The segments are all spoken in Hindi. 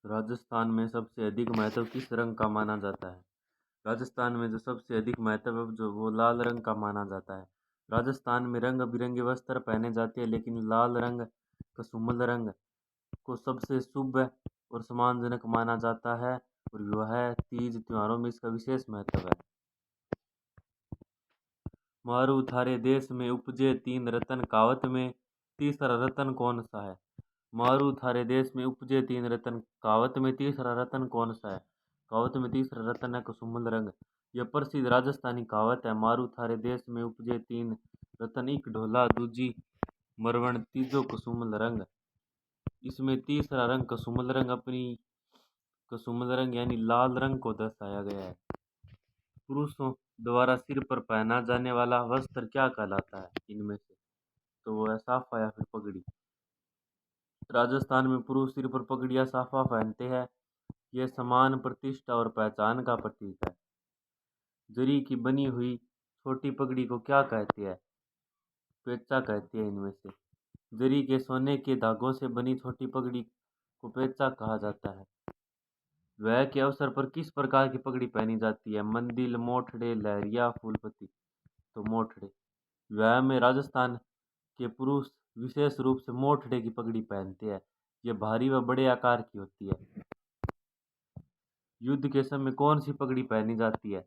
राजस्थान में सबसे अधिक महत्व किस रंग का माना जाता है? राजस्थान में जो सबसे अधिक महत्व है जो वो लाल रंग का माना जाता है। राजस्थान में रंग बिरंगे वस्त्र पहने जाते हैं, लेकिन लाल रंग कसूमल रंग को सबसे शुभ और सम्मानजनक माना जाता है और वह तीज त्योहारों में इसका विशेष महत्व है। मारू थारे देश में उपजे तीन रतन, कहावत में तीसरा रतन कौन सा है? मारू थारे देश में उपजे तीन रतन, कहावत में तीसरा रतन कौन सा है? कहावत में तीसरा रतन है कुसुमल रंग। यह प्रसिद्ध राजस्थानी कहावत है। मारू थारे देश में उपजे तीन रतन, एक ढोला दूजी मरवण तीजो कुसुमल रंग। इसमें तीसरा रंग कुसुमल रंग अपनी कुसुमल रंग यानी लाल रंग को दर्शाया गया है। पुरुषों द्वारा सिर पर पहना जाने वाला वस्त्र क्या कहलाता है इनमें से? तो वो है साफा या फिर पगड़ी। राजस्थान में पुरुष सिर पर पगड़ी या साफा पहनते हैं। यह सम्मान, प्रतिष्ठा और पहचान का प्रतीक है। जरी की बनी हुई छोटी पगड़ी को क्या कहते हैं? पेचा कहते हैं इनमें से। जरी के सोने के धागों से बनी छोटी पगड़ी को पेचा कहा जाता है। विवाह के अवसर पर किस प्रकार की पगड़ी पहनी जाती है? मंदिल, मोठड़े, लहरिया, फूलपति। तो मोठड़े। विवाह में राजस्थान के पुरुष विशेष रूप से मोठड़े की पगड़ी पहनते हैं। यह भारी व बड़े आकार की होती है। युद्ध के समय कौन सी पगड़ी पहनी जाती है?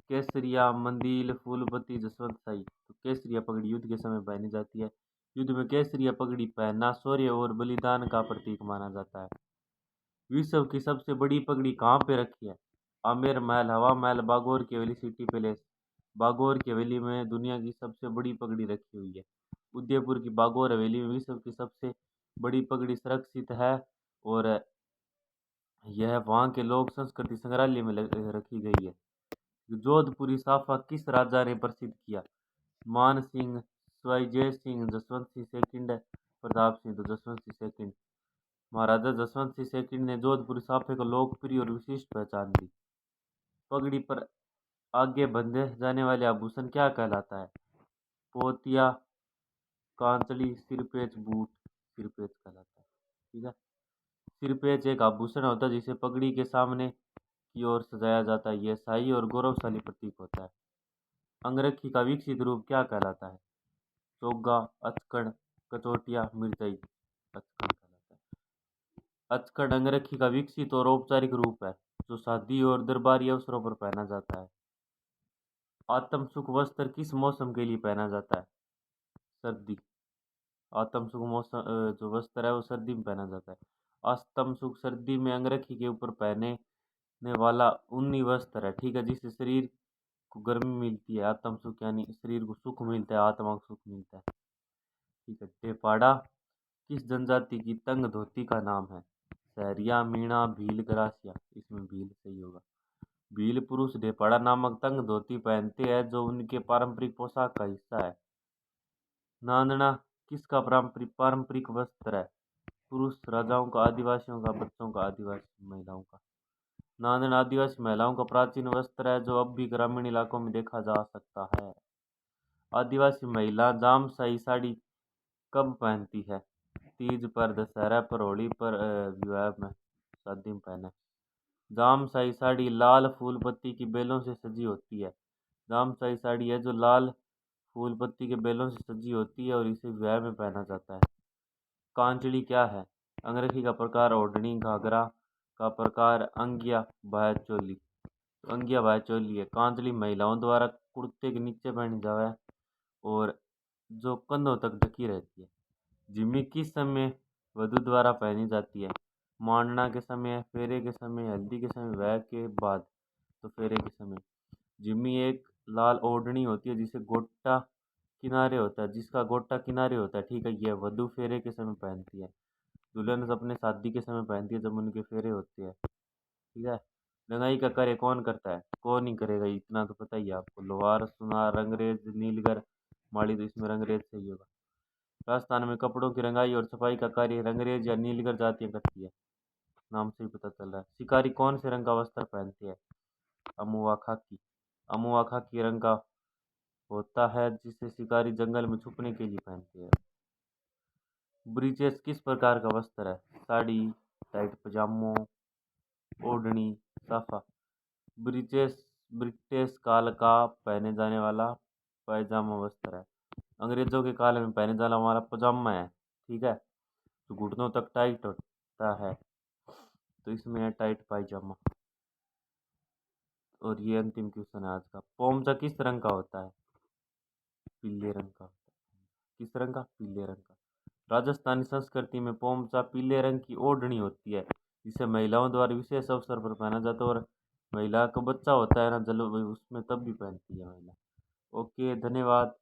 केसरिया, मंदिल, फूलपति, जसवंत शाही। तो केसरिया पगड़ी युद्ध के समय पहनी जाती है। युद्ध में केसरिया पगड़ी पहनना शौर्य और बलिदान का प्रतीक माना जाता है। विश्व की सबसे बड़ी पगड़ी कहाँ पे रखी है? आमेर महल, हवा महल, बागौर की हवेली, सिटी पैलेस। बागौर की हवेली में दुनिया की सबसे बड़ी पगड़ी रखी हुई है। उदयपुर की बागौर हवेली में विश्व की सबसे बड़ी पगड़ी सुरक्षित है और यह वहाँ के लोक संस्कृति संग्रहालय में रखी गई है। जोधपुरी साफा किस राजा ने प्रसिद्ध किया? मान सिंह, सवाई जय सिंह, जसवंत सिंह सेकंड, प्रताप सिंह। तो जसवंत सिंह सेकंड। महाराजा जसवंत सिंह सेकंड ने जोधपुरी साफे को लोकप्रिय और विशिष्ट पहचान दी। पगड़ी पर आगे बंधे जाने वाले आभूषण क्या कहलाता है? पोतिया, कांचड़ी, सिरपेच, बूट। सिरपेच कहलाता है। ठीक है। सिरपेच एक आभूषण होता है जिसे पगड़ी के सामने की ओर सजाया जाता है। यह शाही और गौरवशाली प्रतीक होता है। अंगरखी का विकसित रूप क्या कहलाता है? चोगा, अचकड़, कचोटिया, मिर्जाई। अचकड़ कहलाता है। अचकड़ अंगरखी का विकसित और औपचारिक रूप है जो शादी और दरबारी अवसरों पर पहना जाता है। आत्म सुख वस्त्र किस मौसम के लिए पहना जाता है? सर्दी। आत्म सुख मौसम जो वस्त्र है वो सर्दी में पहना जाता है। आत्म सुख सर्दी में अंगरखी के ऊपर पहनने वाला ऊनी वस्त्र है। ठीक है, जिससे शरीर को गर्मी मिलती है। आत्म सुख यानी शरीर को सुख मिलता है, आत्मा को सुख मिलता है। ठीक है। ढेपाड़ा किस जनजाति की तंग धोती का नाम है? सहरिया, मीणा, भील, गरासिया। इसमें भील सही होगा। भील पुरुष ढेपाड़ा नामक तंग धोती पहनते हैं जो उनके पारंपरिक पोशाक का हिस्सा है। नांदना किसका पारंपरिक वस्त्र है? पुरुष राजाओं का, आदिवासियों का, बच्चों का, आदिवासी महिलाओं का। नांदना आदिवासी महिलाओं का प्राचीन वस्त्र है जो अब भी ग्रामीण इलाकों में देखा जा सकता है। आदिवासी महिला जामशाही साड़ी कब पहनती है? तीज पर, दशहरा पर, होली पर, विवाह में, शादी में पहने। जामशाही साड़ी लाल फूल पत्ती की बेलों से सजी होती है। जामशाही साड़ी है जो लाल फूल पत्ती के बेलों से सजी होती है और इसे विवाह में पहना जाता है। कांचड़ी क्या है? अंगरखी का प्रकार, ओढ़नी, घाघरा का प्रकार, अंगिया, बाह्य चोली। तो अंगिया बाह्य चोली है। कांचड़ी महिलाओं द्वारा कुर्ते के नीचे पहनी जावे और जो कंधों तक ढकी रहती है। जिम्मी किस समय वधू द्वारा पहनी जाती है? मांडना के समय, फेरे के समय, हल्दी के समय, विवाह के बाद। तो फेरे के समय। जिम्मी एक लाल ओढ़नी होती है जिसका गोटा किनारे होता है। ठीक है, यह वधू फेरे के समय पहनती है। दुल्हन अपने शादी के समय पहनती है जब उनके फेरे होते हैं। ठीक है। रंगाई का कार्य कौन करता है? कौन ही करेगा, इतना तो पता ही है आपको। लोहार, सुनार, रंगरेज, नीलगर, माली। तो इसमें रंगरेज सही होगा। राजस्थान में कपड़ों की रंगाई और सफाई का कार्य रंगरेज या नीलगर जातियां करती है। नाम से ही पता चल रहा है। शिकारी कौन से रंग का वस्त्र पहनते हैं? अमुआ खाकी। अमुआ खाकी रंग का होता है जिसे शिकारी जंगल में छुपने के लिए पहनते हैं। ब्रीचेस किस प्रकार का वस्त्र है? साड़ी, टाइट पजामों, ओढ़नी, साफा। ब्रिटिश ब्रिटिश काल का पहने जाने वाला पैजामा वस्त्र है। अंग्रेजों के काल में पहने जाने वाला पजामा है, ठीक है, तो घुटनों तक टाइट होता है, तो इसमें है टाइट पायजामा। और ये अंतिम क्वेश्चन है आज का। पोमचा किस रंग का होता है? पीले रंग का। किस रंग का? पीले रंग का। राजस्थानी संस्कृति में पोमचा पीले रंग की ओढ़नी होती है, जिसे महिलाओं द्वारा विशेष अवसर पर पहना जाता है। और महिला का बच्चा होता है ना, जल उसमें तब भी पहनती है महिला। ओके, धन्यवाद।